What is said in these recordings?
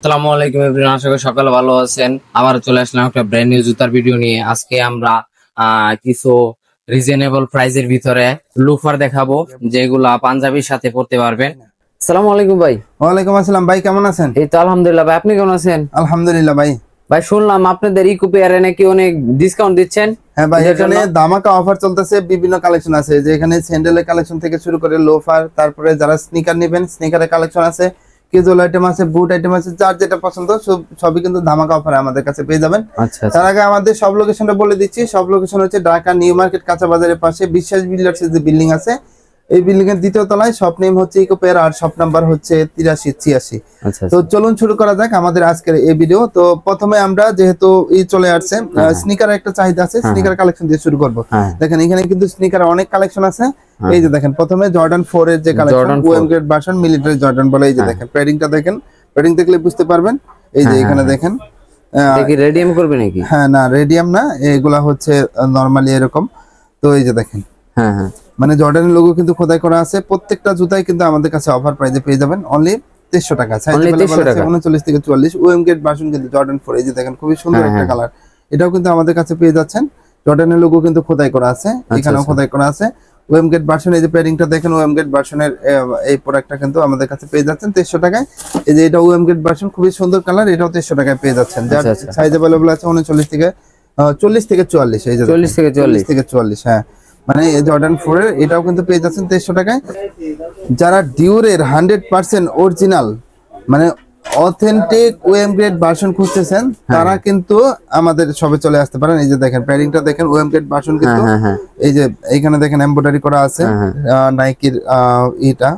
আসসালামু আলাইকুম এভরিওয়ান, আশা করি সকালে ভালো আছেন। আবার চলে আসলাম একটা ব্র্যান্ড নিউ জুতার ভিডিও নিয়ে। আজকে আমরা কিছু রিজনেবল প্রাইজের ভিতরে লুফার দেখাবো, যেগুলা পাঞ্জাবির সাথে পরতে পারবেন। আসসালামু আলাইকুম ভাই। ওয়ালাইকুম আসসালাম ভাই, কেমন আছেন? এই তো আলহামদুলিল্লাহ ভাই, আপনি কেমন আছেন? আলহামদুলিল্লাহ ভাই। ভাই শুনলাম আপনাদের ইকোপেয়ারে নাকি অনেক ডিসকাউন্ট দিচ্ছেন। হ্যাঁ ভাই, এখানে ধামাকা অফার চলতেছে, বিভিন্ন কালেকশন আছে, যে এখানে স্যান্ডেলের কালেকশন থেকে শুরু করে লোফার, তারপরে যারা স্নিকার নেবেন স্নিকারের কালেকশন আছে, ক্যাজুয়াল আইটেম আছে, বুট আইটেম আছে, যার যেটা পছন্দ সবই কিন্তু ধামাকা অফারে আমাদের কাছে পেয়ে যাবেন। আচ্ছা, তার আগে আমাদের সব লোকেশনটা বলে দিচ্ছি। সব লোকেশন হচ্ছে ঢাকা নিউ মার্কেট কাঁচা বাজারের পাশে বিশ্বাস বিল্ডার্স যে বিল্ডিং আছে, এই বিল্ডিং এর দ্বিতীয় তলায়। শপ নেম হচ্ছে ইকোপেয়ার আর শপ নাম্বার হচ্ছে 8386। তো চলুন শুরু করা যাক আমাদের আজকের এই ভিডিও। তো প্রথমে আমরা যেহেতু চলে আসছে স্নিকার একটা চাহিদা আছে, স্নিকার কালেকশন দিয়ে শুরু করব। দেখেন এখানে কিন্তু স্নিকার অনেক কালেকশন আছে। এই যে দেখেন প্রথমে জর্ডান 4 এর যে collection, OM grade version, military Jordan বলে। এই যে দেখেন প্যাডিংটা দেখেন, প্যাডিং দেখলে বুঝতে পারবেন। এই যে এখানে দেখেন, দেখি রেডিয়াম করবে নাকি? হ্যাঁ না, রেডিয়াম না, এগুলা হচ্ছে নরমালি এরকম। তো এই যে দেখেন, মানে জর্ডানের লোগো কিন্তু খোদাই করা আছে। প্রত্যেকটা জুতাই কিন্তু আমাদের কাছে অফার প্রাইসে পেয়ে যাবেন অনলি 2300 টাকা। সাইজ अवेलेबल আছে 39 থেকে 44। ওএম গ্রেড ভার্সন কিন্তু জর্ডান 4। এই যে দেখেন খুবই সুন্দর একটা কালার, এটাও কিন্তু আমাদের কাছে পেয়ে যাচ্ছেন। জর্ডানের লোগো কিন্তু খোদাই করা আছে, এখানেও খোদাই করা আছে। ওএম গ্রেড ভার্সন, এই যে প্যাডিংটা দেখেন, ওএম গ্রেড ভার্সনের এই প্রোডাক্টটা কিন্তু আমাদের কাছে পেয়ে যাচ্ছেন 2300 টাকায়। এই যে এটা ওএম গ্রেড ভার্সন, খুবই সুন্দর কালার, এটাও 2300 টাকায় পেয়ে যাচ্ছেন। যার সাইজ अवेलेबल আছে 39 থেকে 40 থেকে 44। এই যে 40 থেকে 44, হ্যাঁ, মানে জর্ডান 4 এর এটাও কিন্তু পেয়ে যাচ্ছেন 2300 টাকায়। যারা ডিউরের 100% অরিজিনাল মানে অথেন্টিক ওএম গ্রেড ভার্সন খুঁজতেছেন, তারা কিন্তু আমাদের শপে চলে আসতে পারেন। এই যে দেখেন প্যাডিংটা দেখেন, ওএম গ্রেড ভার্সন কিন্তু এই যে এইখানে দেখেন এমব্রয়ডারি করা আছে নাইকির এটা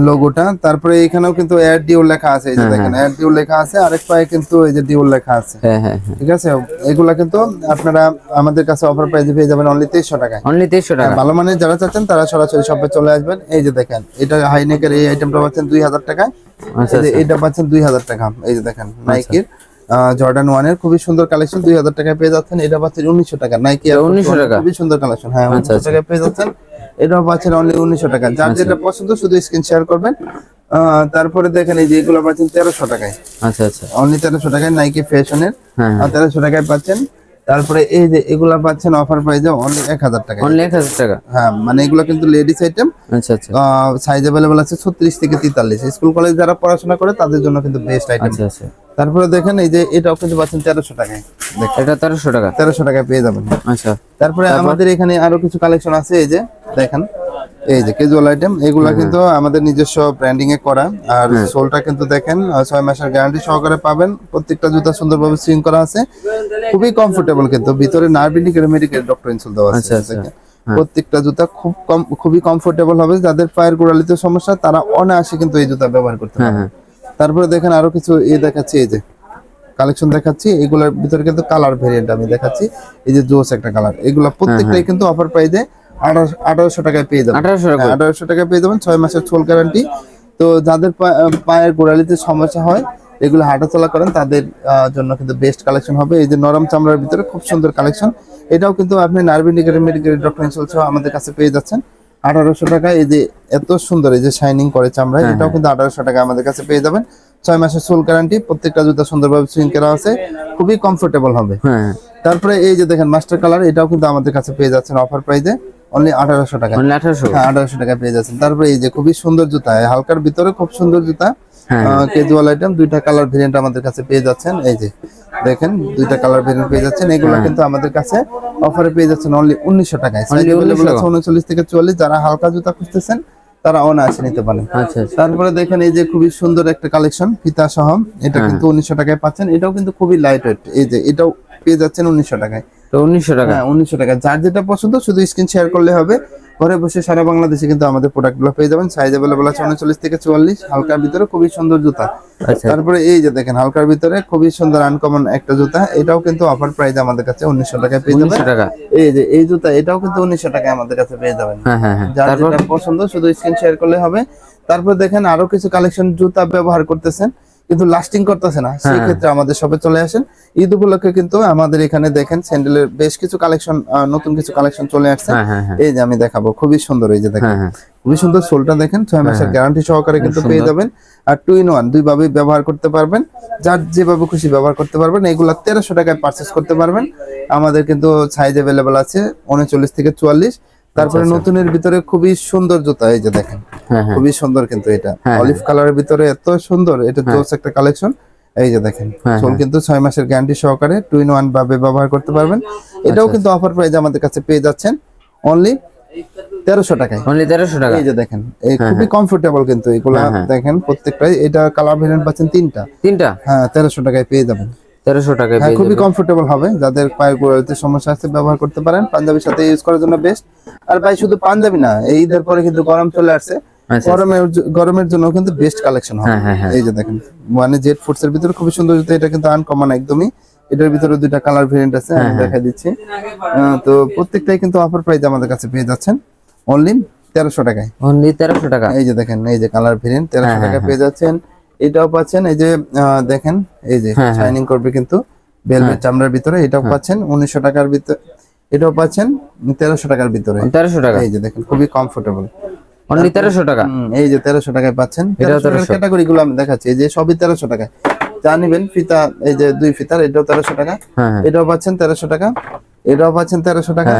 লোগোটা। তারপরে এখানেও কিন্তু এয়ার ডিউল লেখা আছে। এই যে দেখেন এয়ার ডিউল লেখা আছে, আরেক পায়ে কিন্তু এই যে ডিউল লেখা আছে। ঠিক আছে, এগুলা কিন্তু আপনারা আমাদের কাছে অফার প্রাইসে পেয়ে যাবেন অনলি 2300 টাকায়। অনলি 2300 টাকা। ভালো মানের যারা চাচ্ছেন তারা সরাসরি শপে চলে আসবেন। এই যে দেখেন এটা হাইনেকের এই আইটেমটা পাচ্ছেন 2000 টাকায়। এটা পাচ্ছেন 2000 টাকা। এই যে দেখেন নাইকির জর্ডান 1 এর খুবই সুন্দর কালেকশন 2000 টাকায় পেয়ে যাচ্ছেন। এটা পাচ্ছেন 1900 টাকা। নাইকি 1900 টাকা, খুবই সুন্দর কালেকশন। হ্যাঁ, 1900 টাকায় পেয়ে যাচ্ছেন। এটাও পাচ্ছেন অনলি 1900 টাকা। যার যেটা পছন্দ শুধু স্ক্রিন শেয়ার করবেন। তারপরে দেখেন এই যে এগুলো পাচ্ছেন 1300 টাকায়। আচ্ছা, অনলি 1300 টাকায় নাইকি ফ্যাশনের 1300 টাকায় পাচ্ছেন। তারপরে এই যে এগুলা পাচ্ছেন অফার প্রাইসে অনলি 1000 টাকা। অনলি 1000 টাকা, হ্যাঁ, মানে এগুলো কিন্তু লেডিস আইটেম। আচ্ছা, সাইজ अवेलेबल আছে 36 থেকে 43। স্কুল কলেজ যারা পড়াশোনা করে তাদের জন্য কিন্তু বেস্ট আইটেম। আচ্ছা, তারপরে দেখেন এই যে এটাও কিন্তু পাচ্ছেন 1300 টাকায়। দেখেন এটা 1300 টাকা, 1300 টাকায় পেয়ে যাবেন। আচ্ছা, তারপরে আমাদের এখানে আরো কিছু কালেকশন আছে। এই যে দেখেন, এই যে ক্যাজুয়াল আইটেম, এগুলা কিন্তু আমাদের নিজস্ব ব্র্যান্ডিং এ করা। আর সোলটা কিন্তু দেখেন 6 মাসের গ্যারান্টি সহকারে পাবেন। প্রত্যেকটা জুতা সুন্দরভাবে সুইং করা আছে, খুবই কমফোর্টেবল। কিন্তু ভিতরে নার্ভিনিকের মেডিকেল ডক্টর ইনসোল দেওয়া আছে। প্রত্যেকটা জুতা খুবই কমফোর্টেবল হবে। যাদের পায়ের গোড়ালিতে সমস্যা তারা অনায়াসে কিন্তু এই জুতা ব্যবহার করতে পারবে। তারপরে দেখেন আরো কিছু দেখাচ্ছি, এই যে কালেকশন দেখাচ্ছি। এগুলোর ভিতরে কিন্তু কালার ভেরিয়েন্ট আমি দেখাচ্ছি। এই যে জোস একটা কালার, এগুলা প্রত্যেকটাই কিন্তু অফার প্রাইসে 1800 টাকায় পেয়ে যাবেন। 1800 টাকায় পেয়ে যাবেন, 6 মাসের সোল গ্যারান্টি। তো যাদের পায়ের গোড়ালিতে সমস্যা হয়, এগুলো হাঁটাচলা করেন, তাদের জন্য কিন্তু বেস্ট কালেকশন হবে। এই যে নরম চামড়ার ভিতরে খুব সুন্দর কালেকশন, এটাও কিন্তু আপনি নার্ভিনিকের মেডিকেল ডক্টর ইনসোল সহ আমাদের কাছে পেয়ে যাচ্ছেন 1800 টাকায়। এই যে এত সুন্দর এই যে শাইনিং করে চামড়ায়, এটাও কিন্তু 1800 টাকা আমাদের কাছে পেয়ে যাবেন। 6 মাসের সোল গ্যারান্টি, প্রত্যেকটা জুতা সুন্দরভাবে সুইং করা আছে, খুবই কমফোর্টেবল হবে। তারপরে এই যে দেখেন মাস্টার কালার, এটাও কিন্তু আমাদের কাছে পেয়ে যাচ্ছেন অফার প্রাইসে অনলি 1800 টাকা। 1800 টাকা পেয়ে যাচ্ছেন। তারপরে এই যে খুবই সুন্দর জুতা, হালকার ভিতরে খুব সুন্দর জুতা, ক্যাজুয়াল আইটেম, দুইটা কালার ভেরিয়েন্ট আমাদের কাছে পেয়ে যাচ্ছেন। এই যে দেখেন দুইটা কালার ভেরিয়েন্ট পেয়ে যাচ্ছেন। এগুলো কিন্তু আমাদের কাছে অফারে পেয়ে যাচ্ছেন অনলি 1900 টাকায়। সাইজ अवेलेबल আছে 39 থেকে 44। যারা হালকা জুতা খুঁজতেছেন তারা অনায়াসে নিতে পারেন। তারপরে দেখেন এই যে খুবই সুন্দর একটা কালেকশন ফিতা সহ, এটা কিন্তু 1900 টাকায় পাচ্ছেন। এটাও কিন্তু খুবই লাইট ওয়েট। এই যে এটাও পেয়ে যাচ্ছেন 1900 টাকায়। 1900 টাকা, হ্যাঁ 1900 টাকা। যার যেটা পছন্দ শুধু স্ক্রিন শেয়ার করলে হবে। ঘরে বসে সারা বাংলাদেশে কিন্তু আমাদের প্রোডাক্টগুলো পেয়ে যাবেন। সাইজ अवेलेबल আছে 39 থেকে 44। হালকার ভিতরে খুবই সুন্দর জুতা। তারপরে এই যে দেখেন হালকার ভিতরে খুবই সুন্দর আনকমন একটা জুতা, এটাও কিন্তু অফার প্রাইস আমাদের কাছে 1900 টাকায় পেয়ে যাবেন। এই যে এই জুতা, এটাও কিন্তু 1900 টাকায় আমাদের কাছে পেয়ে যাবেন। যার যেটা পছন্দ শুধু স্ক্রিন শেয়ার করলে হবে। তারপর দেখেন আরো কিছু কালেকশন জুতা ব্যবহার করতেছেন, কিন্তু লাস্টিং করতেছে না, সেই ক্ষেত্রে আমাদের শপে চলে আসেন। ঈদ উপলক্ষে কিন্তু আমাদের এখানে দেখেন স্যান্ডেলের বেশ কিছু কালেকশন, নতুন কিছু কালেকশন চলে আসছে। এই যে আমি দেখাবো, খুবই সুন্দর, এই যে দেখেন খুবই সুন্দর সোলটা দেখেন, 6 মাসের গ্যারান্টি সহকারে কিন্তু পেয়ে যাবেন। আর 2 in 1 দুই ভাবে ব্যবহার করতে পারবেন, যার যেভাবে খুশি ব্যবহার করতে পারবেন। এগুলা 1300 টাকায় পারচেজ করতে পারবেন। আমাদের কিন্তু সাইজ अवेलेबल আছে 39 থেকে 44। তারপরে নতুনের ভিতরে খুবই সুন্দর জুতা, এই যে দেখেন খুবই সুন্দর, কিন্তু এটা অলিভ কালারের ভিতরে এত সুন্দর, এটা জোস একটা কালেকশন। এই যে দেখেন সোল কিন্তু 6 মাসের গ্যারান্টি সহকারে 2 in 1 ভাবে ব্যবহার করতে পারবেন। এটাও কিন্তু অফার প্রাইসে আমাদের কাছে পেয়ে যাচ্ছেন অনলি 1300 টাকায়। অনলি 1300 টাকা। এই যে দেখেন এই খুবই কমফোর্টেবল, কিন্তু এগুলা দেখেন প্রত্যেকটাই, এটা কালার ভেরিয়েন্ট পাচ্ছেন তিনটা। হ্যাঁ 1300 টাকায় পেয়ে যাবেন। 1300 টাকায় হ্যাঁ খুবই কমফোর্টেবল হবে, যাদের পায়ের গোড়ালিতে সমস্যা আছে ব্যবহার করতে পারেন। পাঞ্জাবির সাথে ইউজ করার জন্য বেস্ট। আর ভাই শুধু পাঞ্জাবি না, এই ঈদের পরে কিন্তু গরম চলে আসছে, গরমের জন্য কিন্তু বেস্ট কালেকশন হবে। এই যে দেখেন মানে জেড ফুডস এর ভিতরে খুবই সুন্দর জুতা, এটা কিন্তু আনকমন একদমই। এটার ভিতরে দুইটা কালার ভেরিয়েন্ট আছে, আমি দেখাই দিচ্ছি। তো প্রত্যেকটাই কিন্তু অফার প্রাইস আমাদের কাছে পেয়ে যাচ্ছেন অনলি 1300 টাকায়। অনলি 1300 টাকা। এই যে দেখেন এই যে কালার ভেরিয়েন্ট 1300 টাকায় পেয়ে যাচ্ছেন। এটাও পাচ্ছেন, এই যে দেখেন এই যে শাইনিং করবে কিন্তু ভেলভেট চামড়ার ভিতরে, এটাও পাচ্ছেন 1900 টাকার ভিতরে। এটাও পাচ্ছেন 1300 টাকার ভিতরে। 1300 টাকা। এই যে দেখেন খুবই কমফোর্টেবল, অনলি 1300 টাকা। এই যে 1300 টাকায় পাচ্ছেন। 1300 ক্যাটাগরি গুলো আমি দেখাচ্ছি, এই যে সবই 1300 টাকা। যা নিবেন ফিতা, এই যে দুই ফিতার, এটাও 1300 টাকা। এটাও পাচ্ছেন 1300 টাকা। এটাও পাচ্ছেন 1300 টাকা।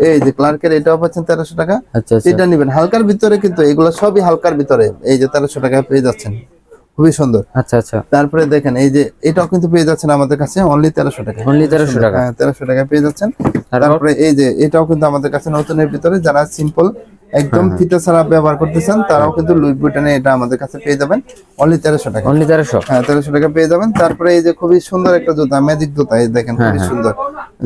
এই যে ক্লার্কের, এটাও পাচ্ছেন 1300 টাকা। এটা নিবেন হালকার ভিতরে, কিন্তু এগুলো সবই হালকার ভিতরে। এই যে 1300 টাকায় পেয়ে যাচ্ছেন, খুবই সুন্দর। আচ্ছা আচ্ছা। তারপরে দেখেন এই যে এটাও কিন্তু পেয়ে যাচ্ছেন আমাদের কাছে অনলি 1300 টাকা। অনলি 1300 টাকা। হ্যাঁ 1300 টাকায় পেয়ে যাচ্ছেন। তারপরে এই যে এটাও কিন্তু আমাদের কাছে নতুনের ভিতরে, যারা সিম্পল একদম ফিতা ছাড়া ব্যবহার করতেছেন তারাও কিন্তু লুই বুটানে এটা আমাদের কাছে পেয়ে যাবেন অনলি 1300 টাকা। অনলি 1300। হ্যাঁ 1300 টাকা পেয়ে যাবেন। তারপরে এই যে খুবই সুন্দর একটা জুতা, ম্যাজিক জুতা, এই দেখেন খুবই সুন্দর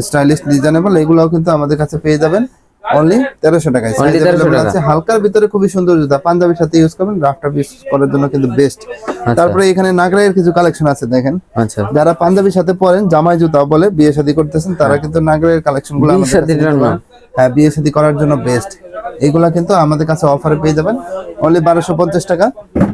স্টাইলিশ ডিজাইনেবল, এগুলাও কিন্তু আমাদের কাছে পেয়ে যাবেন অনলি 1300 টাকায়। সাইজ अवेलेबल আছে, হালকার ভিতরে খুবই সুন্দর জুতা, পাঞ্জাবির সাথে ইউজ করবেন, রাফটা ইউজ করার জন্য কিন্তু বেস্ট। তারপরে এখানে নাগরাইয়ের কিছু কালেকশন আছে দেখেন। আচ্ছা, যারা পাঞ্জাবির সাথে পরেন, জামাই জুতা বলে, বিয়ে শাদী করতেছেন, তারা কিন্তু নাগরাইয়ের কালেকশনগুলো আমাদের কাছে, হ্যাঁ বিয়ে শাদী করার জন্য বেস্ট। এগুলা কিন্তু আমাদের কাছে অফারে পেয়ে যাবেন অনলি 1250 টাকা।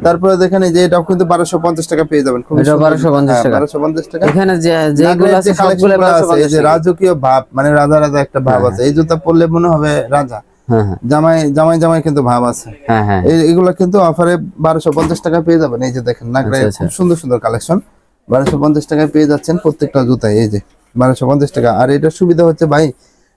তারপরে দেখেন এই যে এটাও কিন্তু 1250 টাকা পেয়ে যাবেন। খুব 1250 টাকা। এখানে যেগুলো আছে সবগুলো আছে, এই যে রাজকীয় ভাব, মানে রাজা রাজা একটা ভাব আছে, এই জুতা পরলে মনে হবে রাজা, জামাই জামাই জামাই কিন্তু ভাব আছে। এগুলো কিন্তু অফারে 1250 টাকা পেয়ে যাবেন। এই যে দেখেন নাগরাই খুব সুন্দর সুন্দর কালেকশন 1250 টাকায় পেয়ে যাচ্ছেন প্রত্যেকটা জুতায়, এই যে 1250 টাকা। আর এটা সুবিধা হচ্ছে ভাই,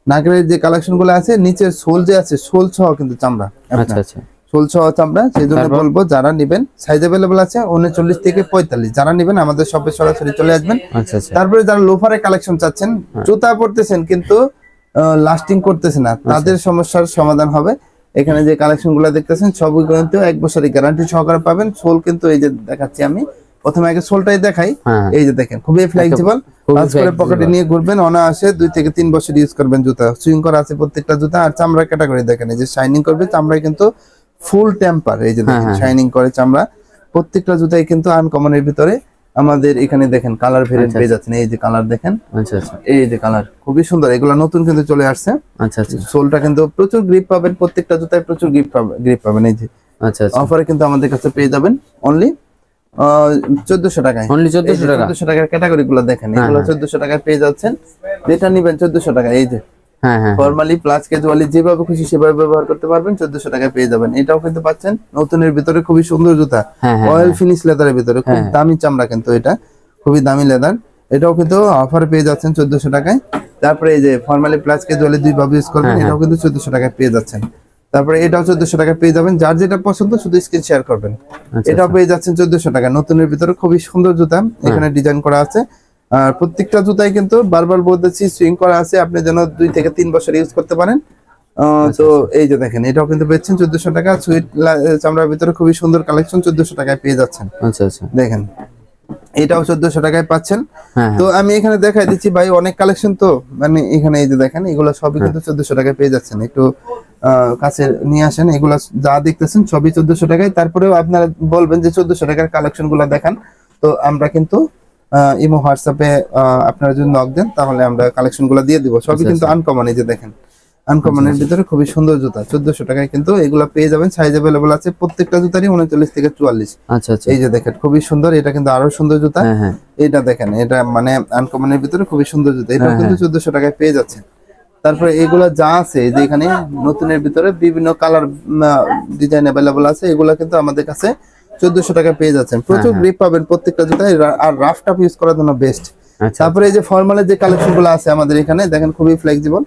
নাগরাইয়ের যে কালেকশন গুলো আছে, নিচের সোল যে আছে, সোল সহ কিন্তু চামড়া। আচ্ছা আচ্ছা, সোল সহ চামড়া। সেই জন্য বলবো যারা নিবেন, সাইজ अवेलेबल আছে 39 থেকে 45। যারা নিবেন আমাদের শপে সরাসরি চলে আসবেন। আচ্ছা আচ্ছা। তারপরে যারা লোফারের কালেকশন চাচ্ছেন, জুতা পরতেছেন কিন্তু লাস্টিং করতেছে না, তাদের সমস্যার সমাধান হবে। এখানে যে কালেকশন গুলো দেখতেছেন সবই কিন্তু 1 বছরের গ্যারান্টি সহকারে পাবেন। সোল কিন্তু এই যে দেখাচ্ছি আমি, প্রথমে আগে সোলটাই দেখাই। এই যে দেখেন খুবই ফ্লেক্সিবল, কাজ করে পকেটে নিয়ে ঘুরবেন অনায়াসে, 2 থেকে 3 বছর ইউজ করবেন। জুতা সুইং করা আছে প্রত্যেকটা জুতা। আর চামড়া ক্যাটাগরি দেখেন, এই যে শাইনিং করবে চামড়ায় কিন্তু ফুল টেম্পার, এই যে দেখেন শাইনিং করে চামড়া। প্রত্যেকটা জুতাই কিন্তু আনকমনের ভিতরে আমাদের এখানে দেখেন কালার ভেরিয়েন্ট পেয়ে যাচ্ছেন। এই যে কালার দেখেন, আচ্ছা আচ্ছা, এই যে কালার খুবই সুন্দর, এগুলো নতুন কিন্তু চলে আসছে। আচ্ছা আচ্ছা। সোলটা কিন্তু প্রচুর গ্রিপ পাবেন, প্রত্যেকটা জুতায় প্রচুর গ্রিপ পাবেন। এই যে আচ্ছা আচ্ছা, অফারে কিন্তু আমাদের কাছে পেয়ে যাবেন অনলি 1400 টাকায়। অনলি 1400 টাকা। 1400 টাকার ক্যাটাগরি গুলো দেখেন, এগুলো 1400 টাকায় পেয়ে যাচ্ছেন। যেটা নিবেন 1400 টাকা। এই যে ফর্মালি প্লাস ক্যাজুয়ালি যেভাবে খুশি সেভাবে ব্যবহার করতে পারবেন, 1400 টাকায় পেয়ে যাবেন। এটাও কিন্তু পাচ্ছেন নতুনের ভিতরে, খুবই সুন্দর জুতা, অয়েল ফিনিশ লেদারের ভিতরে, খুব দামি চামড়া কিন্তু এটা, খুবই দামি লেদার। এটাও কিন্তু অফারে পেয়ে যাচ্ছেন 1400 টাকায়। তারপরে এই যে ফর্মালি প্লাস ক্যাজুয়ালি দুই ভাবে ইউজ করবেন, এটাও কিন্তু 1400 টাকায় পেয়ে যাচ্ছেন। তারপরে এটাও 1400 টাকায় পেয়ে যাবেন। যার যেটা পছন্দ শুধু স্ক্রিন শেয়ার করবেন। এটাও পেয়ে যাচ্ছেন 1400 টাকা, নতুনের ভিতরে খুবই সুন্দর জুতা, এখানে ডিজাইন করা আছে। আর প্রত্যেকটা জুতাই কিন্তু বারবার বলতেছি সুইং করা আছে, আপনি যেন 2 থেকে 3 বছর ইউজ করতে পারেন। তো এই যে দেখেন এটাও কিন্তু পেয়েছেন 1400 টাকা। সুইট চামড়ার ভিতরে খুবই সুন্দর কালেকশন 1400 টাকায় পেয়ে যাচ্ছেন। আচ্ছা আচ্ছা, দেখেন এটাও 1400 টাকায় পাচ্ছেন। তো আমি এখানে দেখাই দিচ্ছি ভাই, অনেক কালেকশন তো, মানে এখানে এই যে দেখেন এগুলো সবই কিন্তু 1400 টাকায় পেয়ে যাচ্ছেন। একটু কাছে নিয়ে আসেন, এগুলা যা দেখতেছেন সবই 1400 টাকায়। তারপরেও আপনারা বলবেন যে 1400 টাকার কালেকশন গুলা দেখান, তো আমরা কিন্তু ইমো হোয়াটসঅ্যাপে আপনারা যদি নক দেন তাহলে আমরা কালেকশন গুলা দিয়ে দিব। সবই কিন্তু আনকমন। এই যে দেখেন আনকমনের ভিতরে খুবই সুন্দর জুতা 1400 টাকায় কিন্তু এগুলা পেয়ে যাবেন। সাইজ अवेलेबल আছে প্রত্যেকটা জুতারই 39 থেকে 44। আচ্ছা আচ্ছা, এই যে দেখেন খুবই সুন্দর, এটা কিন্তু আরো সুন্দর জুতা। এটা দেখেন, এটা মানে আনকমনের ভিতরে খুবই সুন্দর জুতা, এটা কিন্তু 1400 টাকায় পেয়ে যাচ্ছে। তারপরে এগুলা যা আছে যে এখানে নতুনের ভিতরে বিভিন্ন কালার ডিজাইন अवेलेबल আছে, এগুলা কিন্তু আমাদের কাছে 1400 টাকায় পেয়ে যাচ্ছেন। প্রচুর গ্রিপ পাবেন প্রত্যেকটা জুতায়, আর রাফ টাফ ইউজ করার জন্য বেস্ট। তারপরে এই যে ফর্মালের যে কালেকশন গুলো আছে আমাদের এখানে দেখেন খুবই ফ্লেক্সিবল,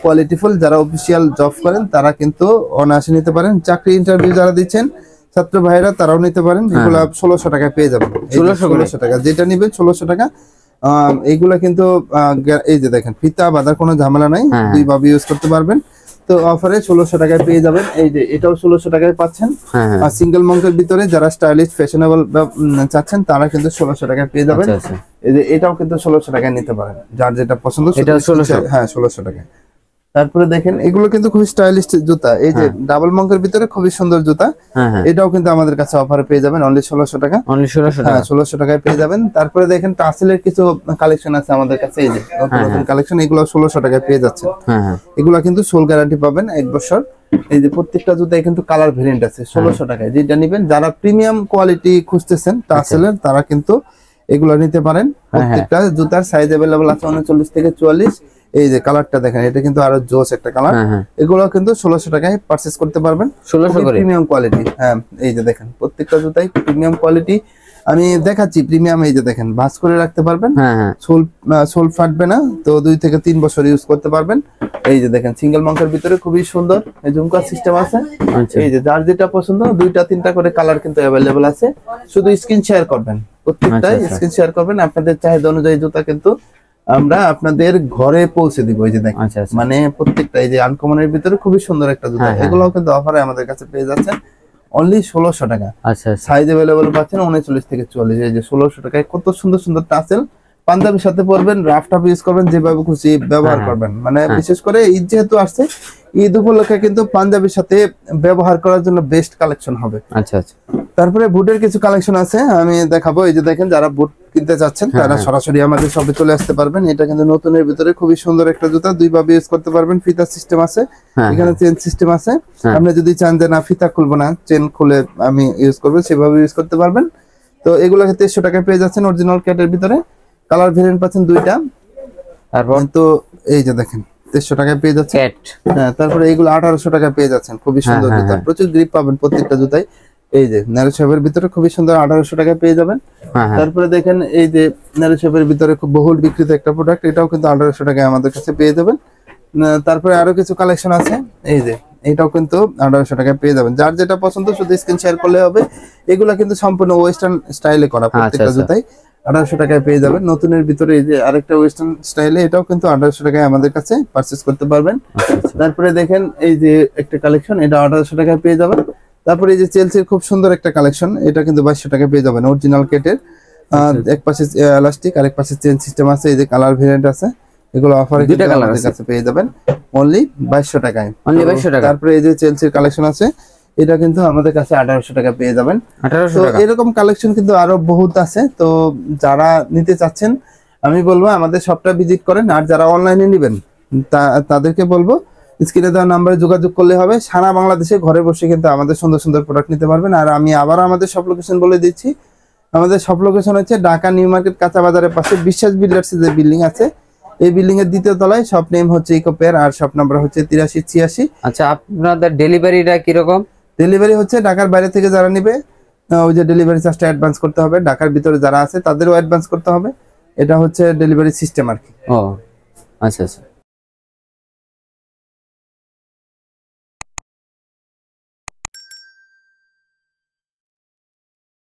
কোয়ালিটিফুল। যারা অফিসিয়াল জব করেন তারা কিন্তু অনায়াসে নিতে পারেন। চাকরি ইন্টারভিউ যারা দিচ্ছেন ছাত্র ভাইরা তারাও নিতে পারেন। এগুলা 1600 টাকায় পেয়ে যাবেন। 1600 টাকা যেটা নিবেন 1600 টাকা। এইগুলা কিন্তু এই যে দেখেন ফিতা বাঁধার কোনো ঝামেলা নাই, দুই ভাবে ইউজ করতে পারবেন। তো অফারে 1600 টাকায় পেয়ে যাবেন। এই যে এটাও 1600 টাকায় পাচ্ছেন। আর সিঙ্গেল মঙ্কের ভিতরে যারা স্টাইলিশ ফ্যাশনেবল চাচ্ছেন তারা কিন্তু 1600 টাকায় পেয়ে যাবেন। এই যে এটাও কিন্তু 1600 টাকায় নিতে পারেন, যার যেটা পছন্দ। এটা 1600, হ্যাঁ 1600 টাকায়। তারপরে দেখেন এগুলো কিন্তু খুবই স্টাইলিশ জুতা। এই যে ডাবল মঙ্কের ভিতরে খুবই সুন্দর জুতা, এটাও কিন্তু আমাদের কাছে অফারে পেয়ে যাবেন অনলি 1600 টাকা। অনলি 1600 টাকা, হ্যাঁ 1600 টাকায় পেয়ে যাবেন। তারপরে দেখেন টাসেলের কিছু কালেকশন আছে আমাদের কাছে, এই যে নতুন নতুন কালেকশন, এগুলো 1600 টাকায় পেয়ে যাচ্ছে। এগুলো কিন্তু সোল গ্যারান্টি পাবেন 1 বছর। এই যে প্রত্যেকটা জুতায় কিন্তু কালার ভেরিয়েন্ট আছে 1600 টাকায়। যেটা নেবেন, যারা প্রিমিয়াম কোয়ালিটি খুঁজতেছেন টাসেলের তারা কিন্তু এগুলো নিতে পারেন। প্রত্যেকটা জুতার সাইজ अवेलेबल আছে 39 থেকে 44। এই যে কালারটা দেখেন, এটা কিন্তু আরো জোস একটা কালার। এগুলো কিন্তু 1600 টাকায় পারচেজ করতে পারবেন, 1600 করে প্রিমিয়াম কোয়ালিটি। হ্যাঁ এই যে দেখেন প্রত্যেকটা জুতাই প্রিমিয়াম কোয়ালিটি। আমি দেখাচ্ছি প্রিমিয়াম। এই যে দেখেন ভাঁজ করে রাখতে পারবেন, সোল ফাটবে না, তো 2 থেকে 3 বছর ইউজ করতে পারবেন। এই যে দেখেন সিঙ্গেল মঙ্কের ভিতরে খুবই সুন্দর এই ঝুমকা সিস্টেম আছে। এই যে যার যেটা পছন্দ 2টা 3টা করে কালার কিন্তু अवेलेबल আছে। শুধু স্ক্রিন শেয়ার করবেন, প্রত্যেকটাই স্ক্রিন শেয়ার করবেন। আপনাদের চাহিদা অনুযায়ী জুতা কিন্তু আমরা আপনাদের ঘরে পৌঁছে দিব। এই যে দেখেন মানে প্রত্যেকটা এই যে আনকমনের ভিতরে খুবই সুন্দর একটা জুতা, এগুলোও কিন্তু অফারে আমাদের কাছে পেয়ে যাচ্ছেন অনলি 1600 টাকা। আচ্ছা, সাইজ अवेलेबल পাচ্ছেন 39 থেকে 44। এই যে 1600 টাকায় কত সুন্দর সুন্দর টাসেল, পাঞ্জাবির সাথে পরবেন, রাফ টাফ ইউজ করবেন, যেভাবে খুশি ব্যবহার করবেন। মানে বিশেষ করে ঈদ যেহেতু আসছে, ঈদ উপলক্ষে কিন্তু পাঞ্জাবির সাথে ব্যবহার করার জন্য বেস্ট কালেকশন হবে। আচ্ছা আচ্ছা। তারপরে বুটের কিছু কালেকশন আছে আমি দেখাবো। এই যে দেখেন যারা বুট কিনতে চাচ্ছেন তারা সরাসরি আমাদের শপে চলে আসতে পারবেন। এটা কিন্তু নতুনের ভিতরে খুবই সুন্দর একটা জুতা, 2 ভাবে ইউজ করতে পারবেন। ফিতা সিস্টেম আছে, এখানে চেন সিস্টেম আছে। আপনি যদি চান যে না ফিতা খুলবো না, চেন খুলে আমি ইউজ করবো, সেভাবে ইউজ করতে পারবেন। তো এগুলো 2300 টাকায় পেয়ে যাচ্ছেন অরিজিনাল ক্যাটের ভিতরে। কালার ভেরিয়েন্ট পাচ্ছেন 2টা। তারপর তো এই যে দেখেন 2300 টাকায় পেয়ে যাচ্ছে। হ্যাঁ তারপরে এইগুলো 1800 টাকায় পেয়ে যাচ্ছেন। খুবই সুন্দর জুতা, প্রচুর গ্রিপ পাবেন প্রত্যেকটা জুতায়। এই যে ন্যারো শেপের ভিতরে খুবই সুন্দর 1800 টাকায় পেয়ে যাবেন। তারপরে দেখেন এই যে ন্যারো শেপের ভিতরে খুব বহুল বিক্রিত একটা প্রোডাক্ট, এটাও কিন্তু 1800 টাকায় আমাদের কাছে পেয়ে যাবেন। তারপরে আরো কিছু কালেকশন আছে, এই যে এটাও কিন্তু 1800 টাকায় পেয়ে যাবেন। যার যেটা পছন্দ শুধু স্ক্রিন শেয়ার করলে হবে। এগুলা কিন্তু সম্পূর্ণ ওয়েস্টার্ন স্টাইলে করা, প্রত্যেকটা জুতাই 1800 টাকায় পেয়ে যাবেন। নতুনের ভিতরে এই যে আরেকটা ওয়েস্টার্ন স্টাইলে, এটাও কিন্তু 1800 টাকায় আমাদের কাছে পারচেজ করতে পারবেন। তারপরে দেখেন এই যে একটা কালেকশন, এটা 1800 টাকায় পেয়ে যাবেন। তারপরে এই যে চেলসির খুব সুন্দর একটা কালেকশন, এটা কিন্তু 2200 টাকায় পেয়ে যাবেন অরিজিনাল কেটের। এক পাশে এলাস্টিক আর এক পাশে চেন সিস্টেম আছে। এই যে কালার ভেরিয়েন্ট আছে, এগুলো অফারে কিন্তু আমাদের কাছে পেয়ে যাবেন অনলি 2200 টাকায়। অনলি 2200 টাকা। তারপরে এই যে চেলসির কালেকশন আছে, এটা কিন্তু আমাদের কাছে 1800 টাকা পেয়ে যাবেন। 1800 টাকা। এরকম কালেকশন কিন্তু আরো বহুত আছে। তো যারা নিতে চাচ্ছেন আমি বলবো আমাদের শপটা ভিজিট করেন। আর যারা অনলাইনে নেবেন তাদেরকে বলবো স্ক্রিনে দেওয়া নাম্বারে যোগাযোগ করলে হবে। সারা বাংলাদেশে ঘরে বসে কিন্তু আমাদের সুন্দর সুন্দর প্রোডাক্ট নিতে পারবেন। আর আমি আবার আমাদের সব লোকেশন বলে দিচ্ছি। আমাদের সব লোকেশন হচ্ছে ঢাকা নিউ মার্কেট কাঁচা বাজারের পাশে বিশ্বাস বিল্ডার্স যে বিল্ডিং আছে, এই বিল্ডিং এর দ্বিতীয় তলায়। শপ নেম হচ্ছে ইকোপেয়ার আর শপ নাম্বার হচ্ছে 8386। আচ্ছা, আপনাদের ডেলিভারিটা কি রকম? ডেলিভারি হচ্ছে ঢাকার বাইরে থেকে যারা নেবে ওই যে ডেলিভারি চার্জটা অ্যাডভান্স করতে হবে। ঢাকার ভিতরে যারা আছে তাদেরও অ্যাডভান্স করতে হবে। এটা হচ্ছে ডেলিভারি সিস্টেম আর কি। ও আচ্ছা আচ্ছা।